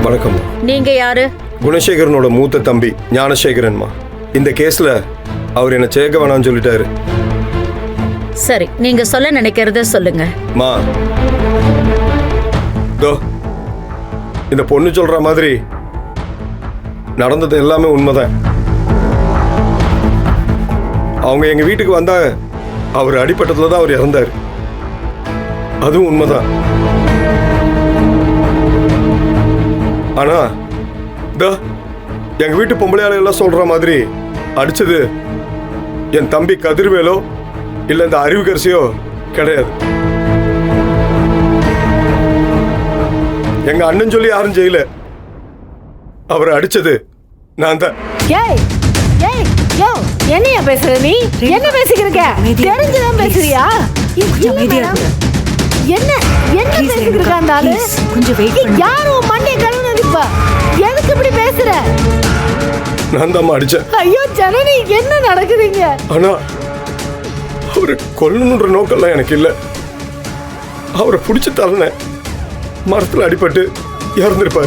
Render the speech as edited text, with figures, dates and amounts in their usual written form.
வணக்கம். நீங்க யாரு? குணசேகரனோட மூத்த தம்பி ஞானசேகரன்மா. இந்த கேஸ்ல அவர் என்ன சேர்க்க வேணாம்னு சொல்லிட்டாரு. சரி, நீங்க சொல்ல நினைக்கிறத சொல்லுங்க. மா, தோ இந்த பொண்ணு சொல்ற மாதிரி நடந்தது எல்லாமே உண்மைதான். அவங்க எங்க வீட்டுக்கு வந்தாங்க. அவர் அடிபட்டதுல தான் அவர் இறந்தார். அதுவும் உண்மைதான். ஆனா எங்க வீட்டு பொம்பளையால எல்லாம் சொல்ற மாதிரி அடிச்சது என் தம்பி கதிர்வேலோ இல்ல இந்த அறிவுக்கரசியோ கிடையாது. எங்க அண்ணன் சொல்லி யாரும் செய்யல. அவரை அடிச்சது நான் தான். என்னையா பேசுற நீ? என்ன பேசிக்கிறீங்க? தெரிஞ்சுதான் பேசுறியா? என்ன என்ன பேசிக்கிறீங்க? அந்த ஆளு கொஞ்சம் வெயிட் பண்ணு. யாரும் மண்டை கழுவுனது இப்ப எதுக்கு இப்படி பேசுற? நான் தான் அடிச்சேன். ஐயோ ஜனனி, என்ன நடக்குதுங்க? ஆனா அவரை கொல்லணுன்ற நோக்கம்லாம் எனக்கு இல்லை. அவரை பிடிச்சி தரன மரத்தில் அடிபட்டு இறந்துருப்பார்.